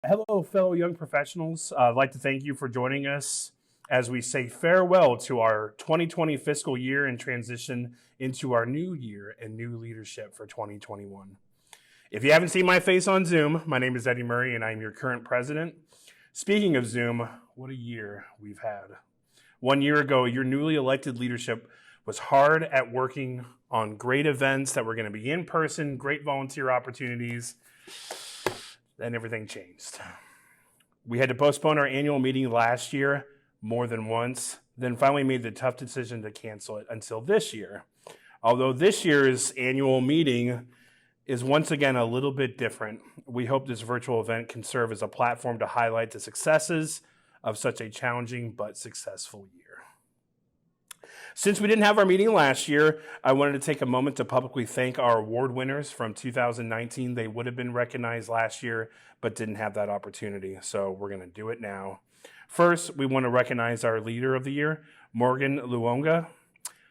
Hello, fellow young professionals. I'd like to thank you for joining us as we say farewell to our 2020 fiscal year and transition into our new year and new leadership for 2021. If you haven't seen my face on Zoom, my name is Eddie Murray and I'm your current president. Speaking of Zoom, what a year we've had. 1 year ago, your newly elected leadership was hard at working on great events that were going to be in person, great volunteer opportunities. Then everything changed. We had to postpone our annual meeting last year more than once, then finally made the tough decision to cancel it until this year. Although this year's annual meeting is once again a little bit different, we hope this virtual event can serve as a platform to highlight the successes of such a challenging but successful year. Since we didn't have our meeting last year, I wanted to take a moment to publicly thank our award winners from 2019. They would have been recognized last year, but didn't have that opportunity, so we're going to do it now. First, we want to recognize our leader of the year, Morgan Luonga.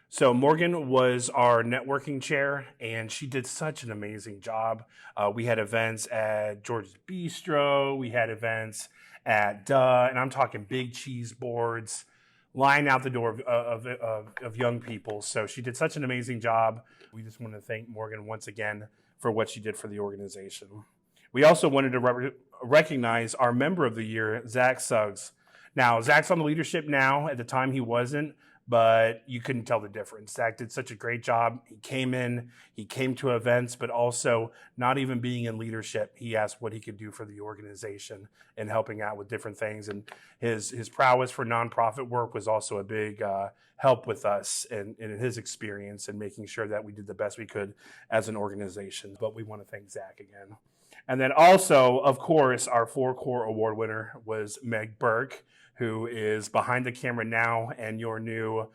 So Morgan was our networking chair, and she did such an amazing job. We had events at George's Bistro, we had events at Duh, and I'm talking big cheese boards, line out the door of young people. So she did such an amazing job. We just want to thank Morgan once again for what she did for the organization. We also wanted to recognize our member of the year, Zach Suggs. Now, Zach's on the leadership now. At the time, he wasn't, but you couldn't tell the difference. Zach did such a great job. He came to events, but also not even being in leadership, he asked what he could do for the organization and helping out with different things. And his prowess for nonprofit work was also a big help with us and in his experience and making sure that we did the best we could as an organization. But we want to thank Zach again. And then also, of course, our 4 Core Award winner was Meg Burke, who is behind the camera now and your new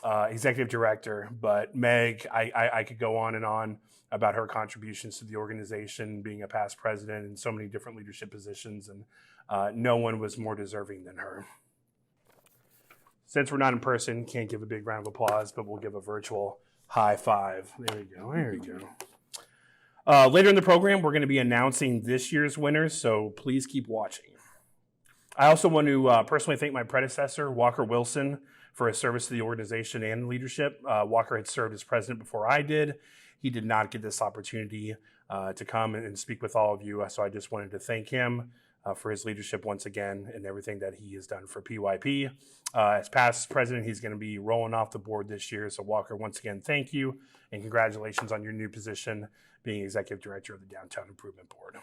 executive director. But Meg, I could go on and on about her contributions to the organization, being a past president in so many different leadership positions, and no one was more deserving than her. Since we're not in person, can't give a big round of applause, but we'll give a virtual high five. There we go. Later in the program, we're going to be announcing this year's winners, so please keep watching. I also want to personally thank my predecessor, Walker Wilson, for his service to the organization and leadership. Walker had served as president before I did. He did not get this opportunity to come and speak with all of you, so I just wanted to thank him for his leadership once again and everything that he has done for PYP. As past president, he's going to be rolling off the board this year, so Walker, once again, thank you, and congratulations on your new position being executive director of the Downtown Improvement Board.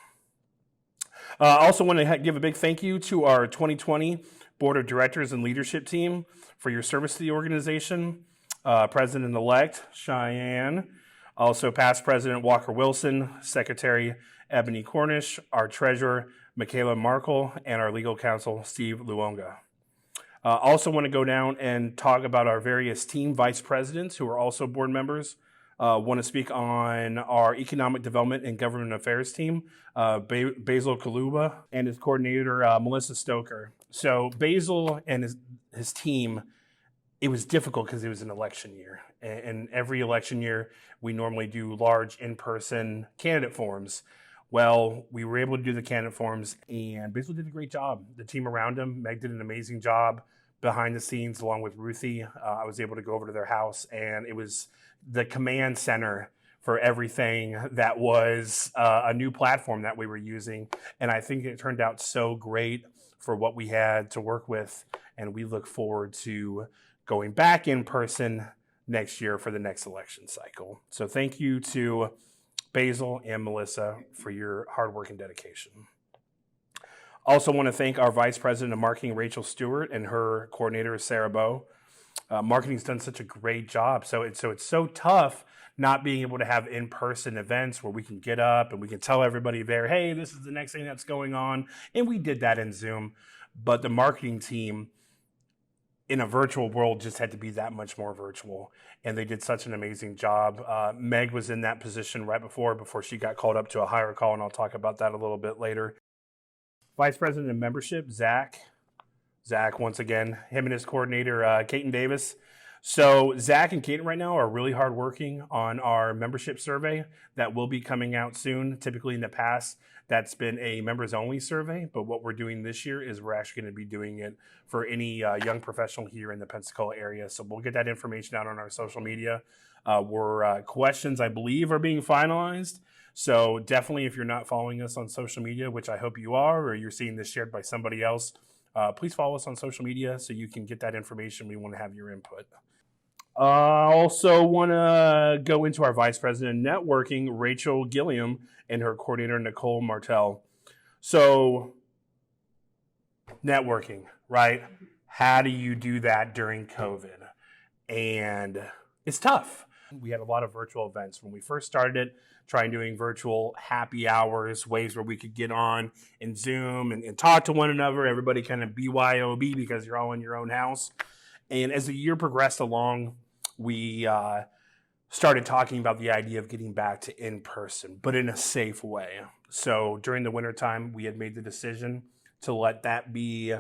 I also want to give a big thank you to our 2020 Board of Directors and Leadership team for your service to the organization. President-elect Cheyenne, also past President Walker Wilson, Secretary Ebony Cornish, our Treasurer Michaela Markle, and our Legal Counsel Steve Luonga. Also want to go down and talk about our various team vice presidents who are also board members. Want to speak on our Economic Development and Government Affairs team, Basil Kaluba, and his coordinator, Melissa Stoker. So Basil and his team, it was difficult because it was an election year. And every election year, we normally do large in-person candidate forums. Well, we were able to do the candidate forums, and Basil did a great job. The team around him, Meg did an amazing job behind the scenes, along with Ruthie. I was able to go over to their house, and it was the command center for everything that was a new platform that we were using. And I think it turned out so great for what we had to work with. And we look forward to going back in person next year for the next election cycle. So thank you to Basil and Melissa for your hard work and dedication. Also want to thank our Vice President of Marketing, Rachel Stewart, and her coordinator, Sarah Bowe. Marketing's done such a great job. So it's so tough not being able to have in-person events where we can get up and we can tell everybody there, hey, this is the next thing that's going on. And we did that in Zoom. But the marketing team in a virtual world just had to be that much more virtual. And they did such an amazing job. Meg was in that position right before she got called up to a higher call, and I'll talk about that a little bit later. Vice President of Membership, Zach, once again, him and his coordinator, Kaiten Davis. So Zach and Kaiten right now are really hard working on our membership survey that will be coming out soon. Typically in the past, That's been a members-only survey, but what we're doing this year is we're actually going to be doing it for any young professional here in the Pensacola area. So we'll get that information out on our social media. Questions, I believe, are being finalized. So definitely, if you're not following us on social media, which I hope you are, or you're seeing this shared by somebody else, please follow us on social media so you can get that information. We want to have your input. I also want to go into our Vice President of Networking, Rachel Gilliam, and her coordinator, Nicole Martell. So, networking, right? How do you do that during COVID? And it's tough. We had a lot of virtual events. When we first started it, trying doing virtual happy hours, ways where we could get on and Zoom and talk to one another, everybody kind of BYOB because you're all in your own house. And as the year progressed along, we started talking about the idea of getting back to in-person, but in a safe way. So during the wintertime, we had made the decision to let that be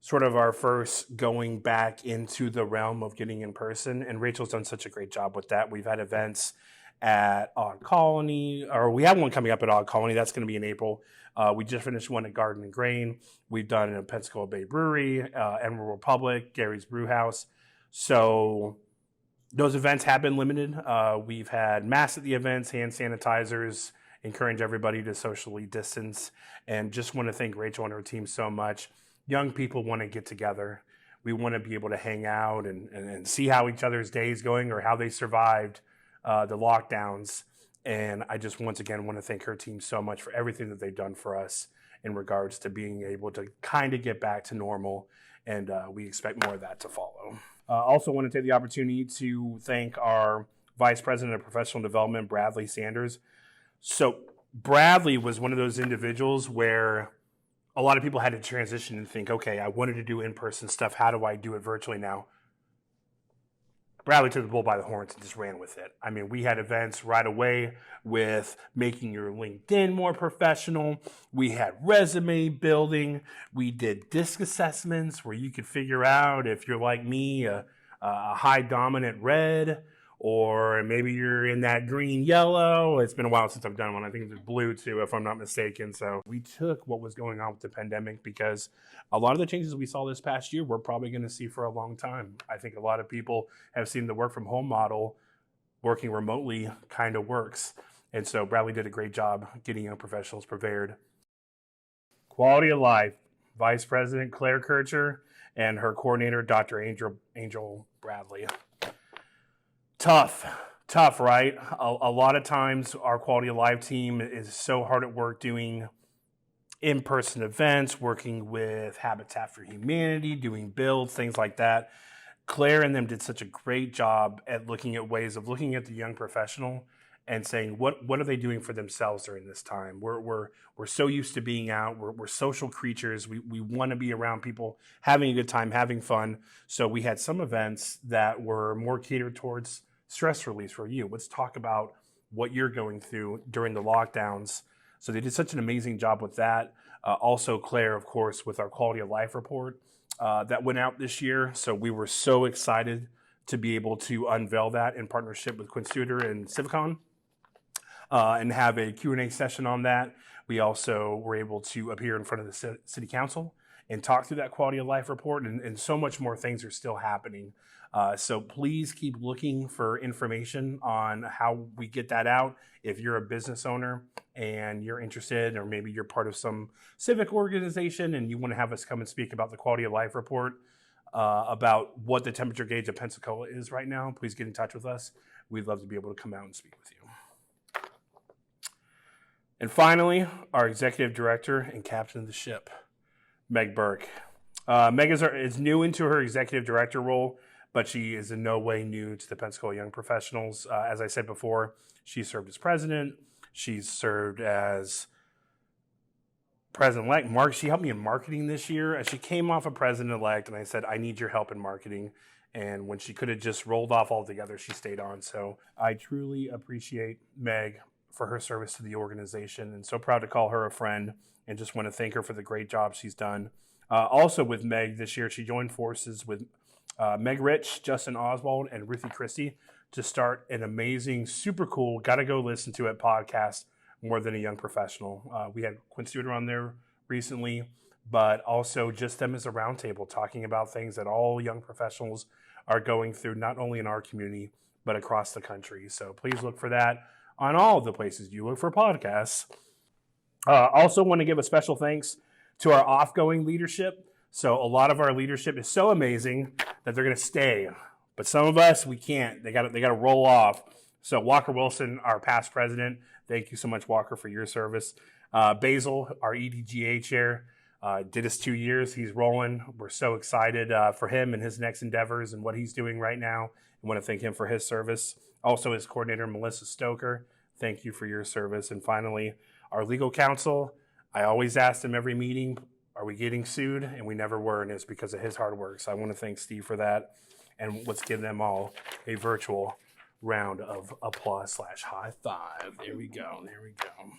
sort of our first going back into the realm of getting in person. And Rachel's done such a great job with that. We've had events at Odd Colony, or we have one coming up at Odd Colony. That's going to be in April. We just finished one at Garden and Grain. We've done it at Pensacola Bay Brewery, Emerald Republic, Gary's Brew House. So those events have been limited. We've had masks at the events, hand sanitizers, encourage everybody to socially distance, and just want to thank Rachel and her team so much. Young people want to get together. We want to be able to hang out and see how each other's day is going or how they survived the lockdowns. And I just once again want to thank her team so much for everything that they've done for us in regards to being able to kind of get back to normal. And we expect more of that to follow. Also want to take the opportunity to thank our Vice President of Professional Development, Bradley Sanders. So Bradley was one of those individuals where a lot of people had to transition and think, okay, I wanted to do in-person stuff. How do I do it virtually now? Bradley took the bull by the horns and just ran with it. I mean, we had events right away with making your LinkedIn more professional. We had resume building. We did disc assessments where you could figure out if you're like me, a high dominant red, or maybe you're in that green yellow. It's been a while since I've done one. I think it's blue too, if I'm not mistaken. So we took what was going on with the pandemic because a lot of the changes we saw this past year, we're probably going to see for a long time. I think a lot of people have seen the work from home model, working remotely kind of works. And so Bradley did a great job getting young professionals prepared. Quality of life, Vice President Claire Kircher and her coordinator, Dr. Angel Bradley. Tough, right? A lot of times our quality of life team is so hard at work doing in-person events, working with Habitat for Humanity, doing builds, things like that. Claire and them did such a great job at looking at ways of looking at the young professional and saying, what are they doing for themselves during this time? We're so used to being out. We're social creatures. We want to be around people, having a good time, having fun. So we had some events that were more catered towards stress release for you. Let's talk about what you're going through during the lockdowns. So they did such an amazing job with that. Also, Claire, of course, with our quality of life report that went out this year. So we were so excited to be able to unveil that in partnership with Quinn Studer and Civicon and have a Q&A session on that. We also were able to appear in front of the city council and talk through that quality of life report, and so much more things are still happening. So please keep looking for information on how we get that out. If you're a business owner and you're interested, or maybe you're part of some civic organization and you want to have us come and speak about the quality of life report, about what the temperature gauge of Pensacola is right now, please get in touch with us. We'd love to be able to come out and speak with you. And finally, our executive director and captain of the ship, Meg Burke. Meg is new into her executive director role, but she is in no way new to the Pensacola Young Professionals. As I said before, she served as president. She's served as president-elect. She helped me in marketing this year. She came off of president-elect, and I said, I need your help in marketing. And when she could have just rolled off altogether, she stayed on. So I truly appreciate Meg for her service to the organization, and so proud to call her a friend, and just want to thank her for the great job she's done. Also with Meg this year, she joined forces with Meg Rich, Justin Oswald, and Ruthie Christie to start an amazing, super cool, gotta go listen to it podcast, more than a young professional. We had Quinn Stewart on there recently, but also just them as a roundtable talking about things that all young professionals are going through, not only in our community, but across the country. So please look for that on all of the places you look for podcasts. Also want to give a special thanks to our off-going leadership. So a lot of our leadership is so amazing that they're going to stay. But some of us, we can't. They got to roll off. So Walker Wilson, our past president, thank you so much, Walker, for your service. Basil, our EDGA chair, did us 2 years. He's rolling. We're so excited for him and his next endeavors and what he's doing right now. I want to thank him for his service. Also, his coordinator, Melissa Stoker, thank you for your service. And finally, our legal counsel, I always ask him every meeting, are we getting sued? And we never were, and it's because of his hard work. So I want to thank Steve for that. And let's give them all a virtual round of applause / high five. There we go. There we go.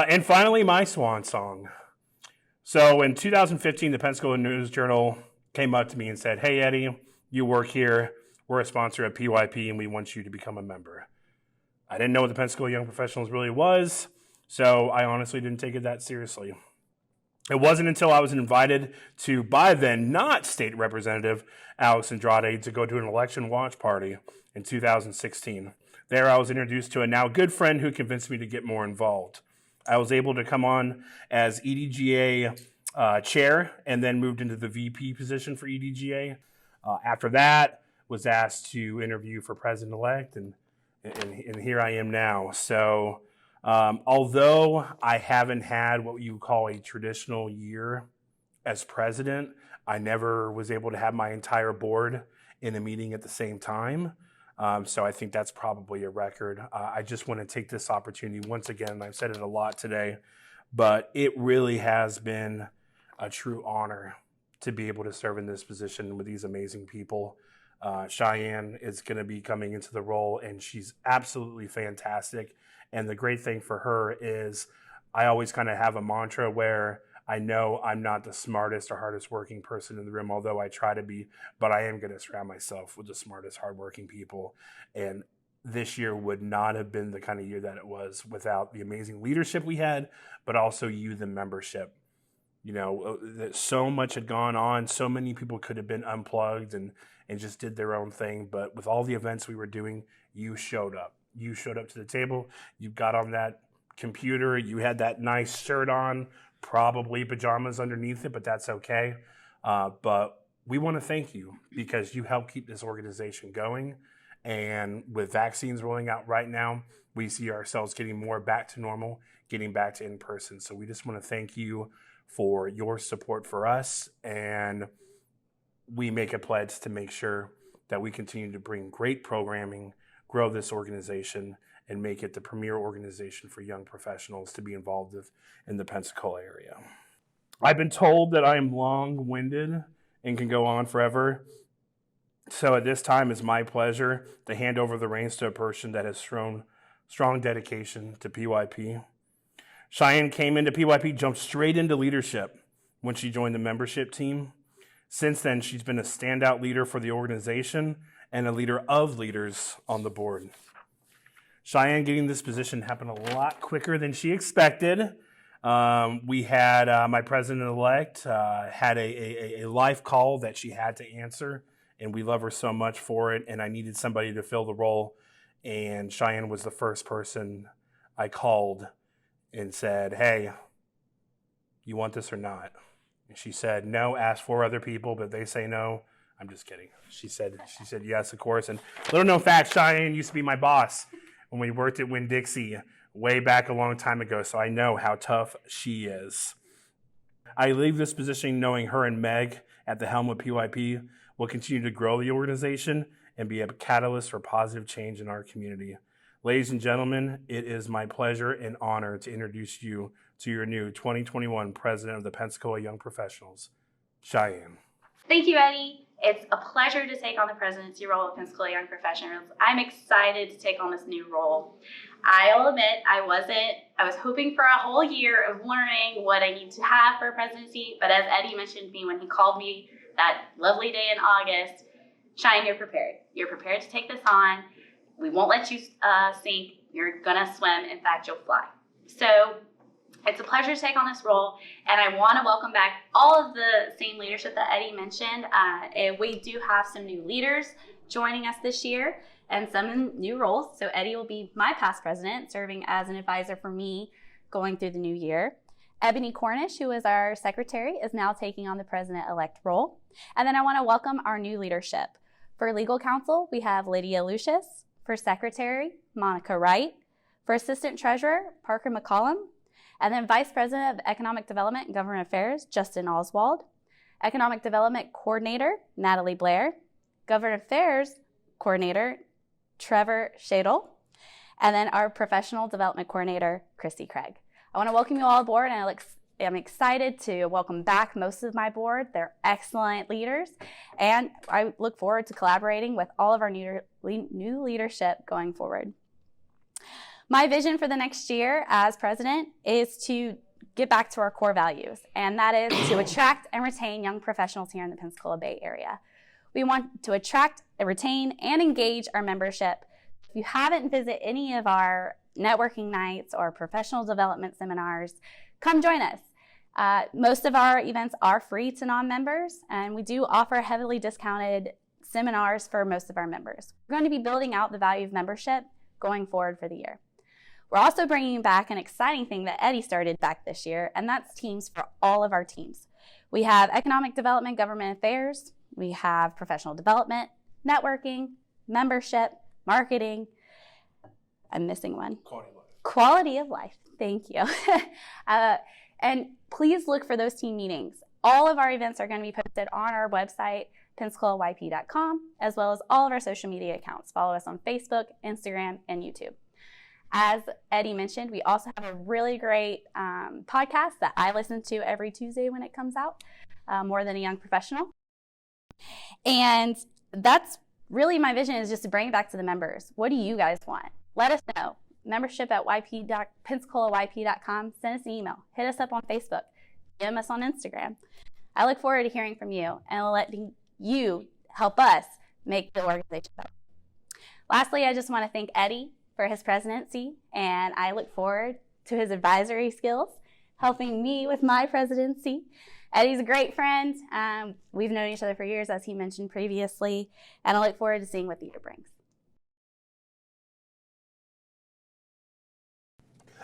And finally, my swan song. So in 2015, the Pensacola News Journal came up to me and said, hey, Eddie, you work here. We're a sponsor at PYP, and we want you to become a member. I didn't know what the Pensacola Young Professionals really was, so I honestly didn't take it that seriously. It wasn't until I was invited to, by then, not state representative Alex Andrade, to go to an election watch party in 2016. There I was introduced to a now good friend who convinced me to get more involved. I was able to come on as EDGA chair and then moved into the VP position for EDGA. After that, was asked to interview for president-elect, and here I am now. So although I haven't had what you call a traditional year as president, I never was able to have my entire board in a meeting at the same time. So I think that's probably a record. I just want to take this opportunity once again, and I've said it a lot today, but it really has been a true honor to be able to serve in this position with these amazing people. Cheyenne is going to be coming into the role, and she's absolutely fantastic. And the great thing for her is I always kind of have a mantra where I know I'm not the smartest or hardest working person in the room, although I try to be, but I am going to surround myself with the smartest, hardworking people. And this year would not have been the kind of year that it was without the amazing leadership we had, but also you, the membership. You know, so much had gone on. So many people could have been unplugged and just did their own thing. But with all the events we were doing, you showed up. You showed up to the table. You got on that computer. You had that nice shirt on, probably pajamas underneath it, but that's okay. But we want to thank you because you helped keep this organization going. And with vaccines rolling out right now, we see ourselves getting more back to normal, getting back to in-person. So we just want to thank you for your support for us, and we make a pledge to make sure that we continue to bring great programming, grow this organization, and make it the premier organization for young professionals to be involved with in the Pensacola area. I've been told that I am long-winded and can go on forever, so at this time it's my pleasure to hand over the reins to a person that has shown strong dedication to PYP. Cheyenne came into PYP, jumped straight into leadership when she joined the membership team. Since then, she's been a standout leader for the organization and a leader of leaders on the board. Cheyenne getting this position happened a lot quicker than she expected. We had my president-elect had a life call that she had to answer, and we love her so much for it, and I needed somebody to fill the role, and Cheyenne was the first person I called and said, hey, you want this or not? And she said, no, ask 4 other people, but if they say no, I'm just kidding. She said yes, of course. And little known fact, Cheyenne used to be my boss when we worked at Winn-Dixie way back a long time ago, so I know how tough she is. I leave this position knowing her and Meg at the helm of PYP will continue to grow the organization and be a catalyst for positive change in our community. Ladies and gentlemen, it is my pleasure and honor to introduce you to your new 2021 president of the Pensacola Young Professionals, Cheyenne. Thank you, Eddie. It's a pleasure to take on the presidency role of Pensacola Young Professionals. I'm excited to take on this new role. I'll admit I was hoping for a whole year of learning what I need to have for a presidency, but as Eddie mentioned to me when he called me that lovely day in August, Cheyenne, you're prepared. You're prepared to take this on. We won't let you sink. You're gonna swim. In fact, you'll fly. So it's a pleasure to take on this role, and I want to welcome back all of the same leadership that Eddie mentioned. And we do have some new leaders joining us this year and some new roles. So Eddie will be my past president, serving as an advisor for me going through the new year. Ebony Cornish, who is our secretary, is now taking on the president-elect role. And then I want to welcome our new leadership. For legal counsel, we have Lydia Lucius. For secretary, Monica Wright. For assistant treasurer, Parker McCollum. And then Vice President of Economic Development and Government Affairs, Justin Oswald. Economic Development Coordinator, Natalie Blair. Government Affairs Coordinator, Trevor Shadle. And then our Professional Development Coordinator, Christy Craig. I want to welcome you all aboard, and I'm excited to welcome back most of my board. They're excellent leaders, and I look forward to collaborating with all of our new leadership going forward. My vision for the next year as president is to get back to our core values, and that is to attract and retain young professionals here in the Pensacola Bay Area. We want to attract, retain, and engage our membership. If you haven't visited any of our networking nights or professional development seminars, come join us. Most of our events are free to non-members, and we do offer heavily discounted seminars for most of our members. We're going to be building out the value of membership going forward for the year. We're also bringing back an exciting thing that Eddie started back this year, and that's teams for all of our teams. We have economic development, government affairs, we have professional development, networking, membership, marketing. I'm missing one. Quality of life. Quality of life. Thank you. And please look for those team meetings. All of our events are going to be posted on our website, PensacolaYP.com, as well as all of our social media accounts. Follow us on Facebook, Instagram, and YouTube. As Eddie mentioned, we also have a really great podcast that I listen to every Tuesday when it comes out, More Than a Young Professional. And that's really my vision, is just to bring it back to the members. What do you guys want? Let us know. Membership at PensacolaYP.com. Send us an email. Hit us up on Facebook. DM us on Instagram. I look forward to hearing from you and letting you help us make the organization better. Lastly, I just want to thank Eddie for his presidency, and I look forward to his advisory skills, helping me with my presidency. Eddie's a great friend. We've known each other for years, as he mentioned previously, and I look forward to seeing what the year brings.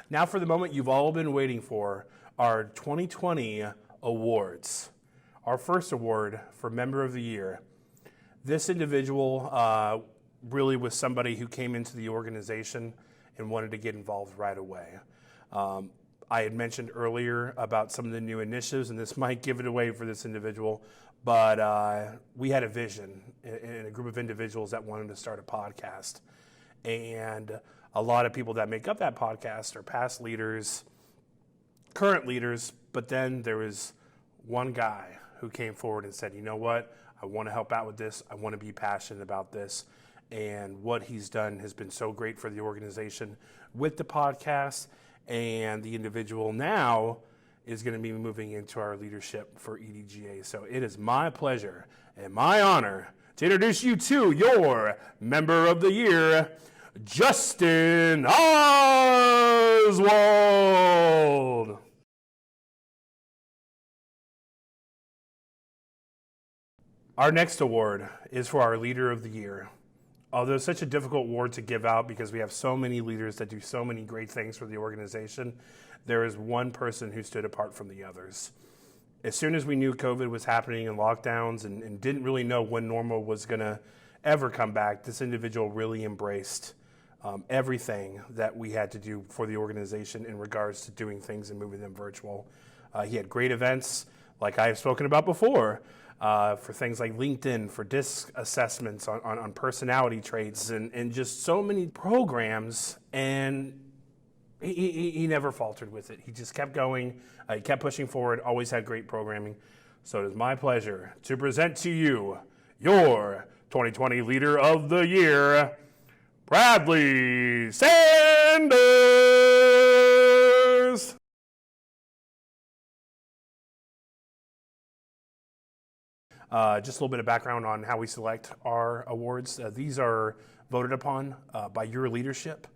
Now for the moment you've all been waiting for, our 2020 awards. Our first award for Member of the Year. This individual really was somebody who came into the organization and wanted to get involved right away. I had mentioned earlier about some of the new initiatives, and this might give it away for this individual, but we had a vision in a group of individuals that wanted to start a podcast. And a lot of people that make up that podcast are past leaders, current leaders, but then there was one guy who came forward and said, you know what, I want to help out with this, I want to be passionate about this, and what he's done has been so great for the organization with the podcast, and the individual now is going to be moving into our leadership for EDGA. So it is my pleasure and my honor to introduce you to your Member of the Year, Justin Oswald. Our next award is for our Leader of the Year. Although it's such a difficult award to give out because we have so many leaders that do so many great things for the organization, there is one person who stood apart from the others. As soon as we knew COVID was happening and lockdowns and didn't really know when normal was going to ever come back, this individual really embraced everything that we had to do for the organization in regards to doing things and moving them virtual. He had great events, like I have spoken about before, for things like LinkedIn, for DISC assessments on personality traits, and just so many programs, and he never faltered with it. He just kept going, he kept pushing forward, always had great programming. So it is my pleasure to present to you your 2020 Leader of the Year, Bradley Sanders. Just a little bit of background on how we select our awards. These are voted upon by your leadership.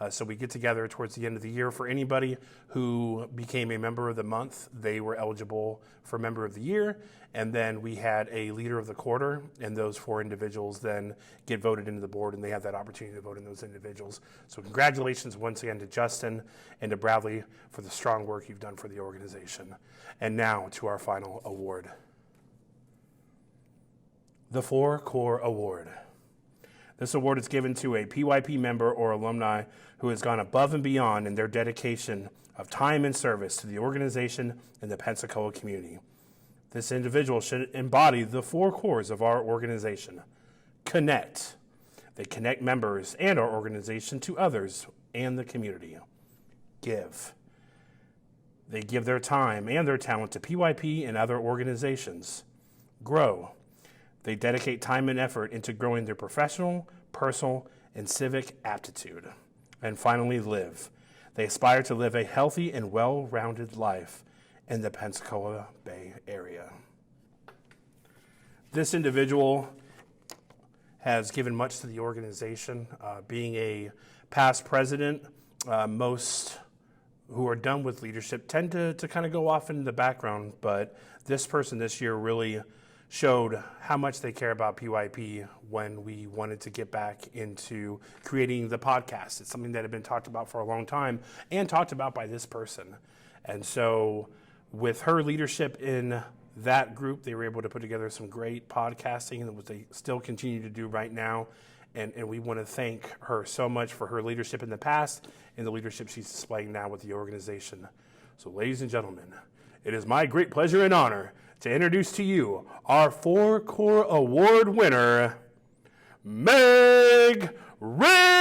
So we get together towards the end of the year. For anybody who became a member of the month, they were eligible for member of the year. And then we had a leader of the quarter, and those 4 individuals then get voted into the board, and they have that opportunity to vote in those individuals. So congratulations once again to Justin and to Bradley for the strong work you've done for the organization. And now to our final award. The 4 Core Award. This award is given to a PYP member or alumni who has gone above and beyond in their dedication of time and service to the organization and the Pensacola community. This individual should embody the 4 cores of our organization. Connect. They connect members and our organization to others and the community. Give. They give their time and their talent to PYP and other organizations. Grow. They dedicate time and effort into growing their professional, personal, and civic aptitude. And finally, live. They aspire to live a healthy and well-rounded life in the Pensacola Bay Area. This individual has given much to the organization. Being a past president, most who are done with leadership tend to kind of go off into the background, but this person this year really showed how much they care about PYP when we wanted to get back into creating the podcast. It's something that had been talked about for a long time and talked about by this person. And so with her leadership in that group, they were able to put together some great podcasting and what they still continue to do right now. And we want to thank her so much for her leadership in the past and the leadership she's displaying now with the organization. So ladies and gentlemen, it is my great pleasure and honor to introduce to you our 4 Core Award winner, Meg Burke.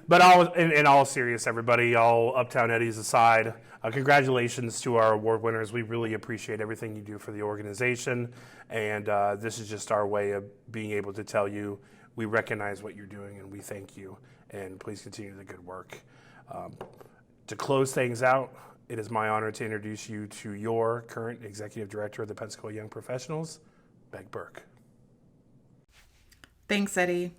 But in all seriousness, everybody, all Uptown Eddies aside, congratulations to our award winners. We really appreciate everything you do for the organization, and this is just our way of being able to tell you we recognize what you're doing and we thank you, and please continue the good work. To close things out, it is my honor to introduce you to your current Executive Director of the Pensacola Young Professionals, Meg Burke. Thanks, Eddie.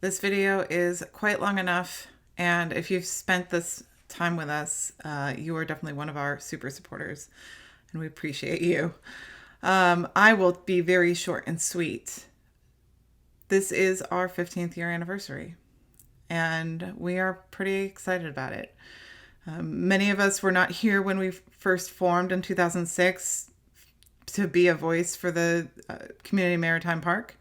This video is quite long enough, and if you've spent this time with us, you are definitely one of our super supporters, and we appreciate you. I will be very short and sweet. This is our 15th year anniversary, and we are pretty excited about it. Many of us were not here when we first formed in 2006 to be a voice for the Community Maritime Park.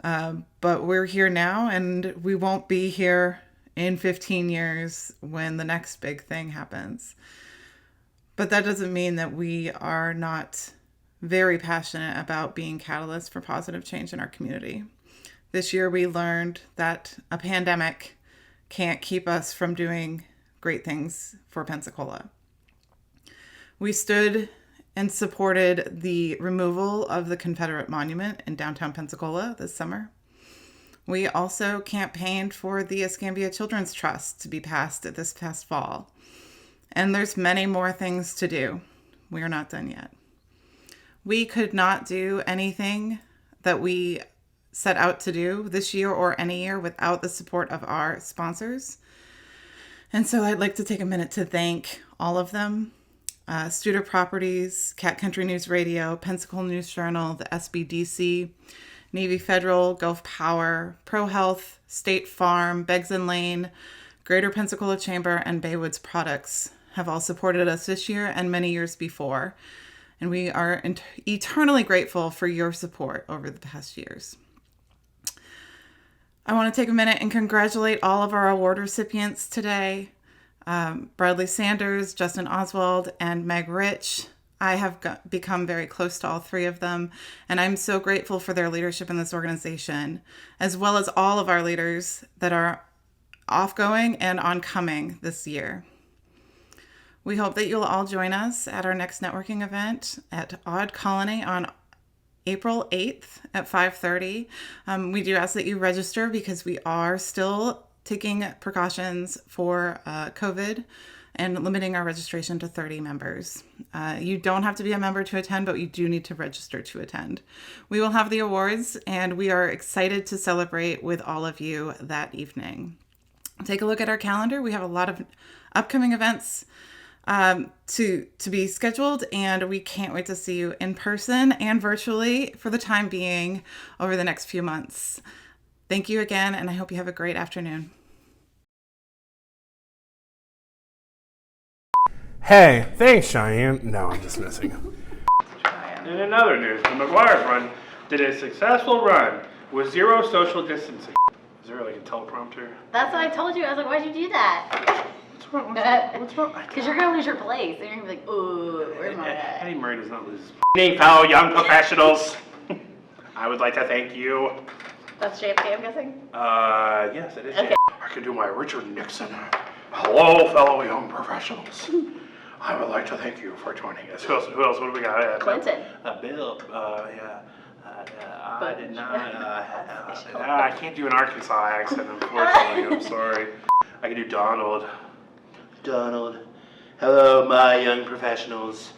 But we're here now, and we won't be here in 15 years when the next big thing happens. But that doesn't mean that we are not very passionate about being catalysts for positive change in our community. This year we learned that a pandemic can't keep us from doing great things for Pensacola. We stood and supported the removal of the Confederate monument in downtown Pensacola this summer. We also campaigned for the Escambia Children's Trust to be passed this past fall. And there's many more things to do. We are not done yet. We could not do anything that we set out to do this year or any year without the support of our sponsors. And so I'd like to take a minute to thank all of them. Studer Properties, Cat Country News Radio, Pensacola News Journal, the SBDC, Navy Federal, Gulf Power, ProHealth, State Farm, Beggs and Lane, Greater Pensacola Chamber, and Baywoods Products have all supported us this year and many years before. And we are eternally grateful for your support over the past years. I want to take a minute and congratulate all of our award recipients today. Bradley Sanders, Justin Oswald, and Meg Rich. I have become very close to all 3 of them, and I'm so grateful for their leadership in this organization, as well as all of our leaders that are offgoing and oncoming this year. We hope that you'll all join us at our next networking event at Odd Colony on April 8th at 5:30. We do ask that you register because we are still taking precautions for COVID and limiting our registration to 30 members. You don't have to be a member to attend, but you do need to register to attend. We will have the awards, and we are excited to celebrate with all of you that evening. Take a look at our calendar. We have a lot of upcoming events to be scheduled, and we can't wait to see you in person and virtually for the time being over the next few months. Thank you again, and I hope you have a great afternoon. Hey, thanks, Cheyenne. No, I'm just messing. In another news, the McGuire's run did a successful run with 0 social distancing. Is there like a teleprompter? That's what I told you. I was like, why'd you do that? What's wrong? What's wrong? Because you're going to lose your place. And you're going to be like, ooh, where's my at? Eddie Murray does not lose his evening, fellow young professionals. I would like to thank you. That's JFK, I'm guessing? Yes, it is. Okay. I can do my Richard Nixon. Hello, fellow young professionals. I would like to thank you for joining us. Who else? What do we got? Clinton. Bill. Yeah. I did not. I can't do an Arkansas accent, unfortunately. I'm sorry. I can do Donald. Donald. Hello, my young professionals.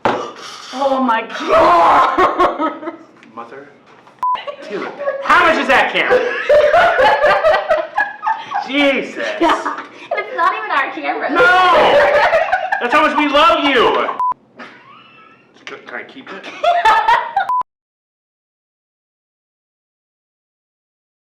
Oh my god! Mother. Dude, how much is that camera? Jesus. Yeah. It's not even our camera. No! That's how much we love you! Can I keep it?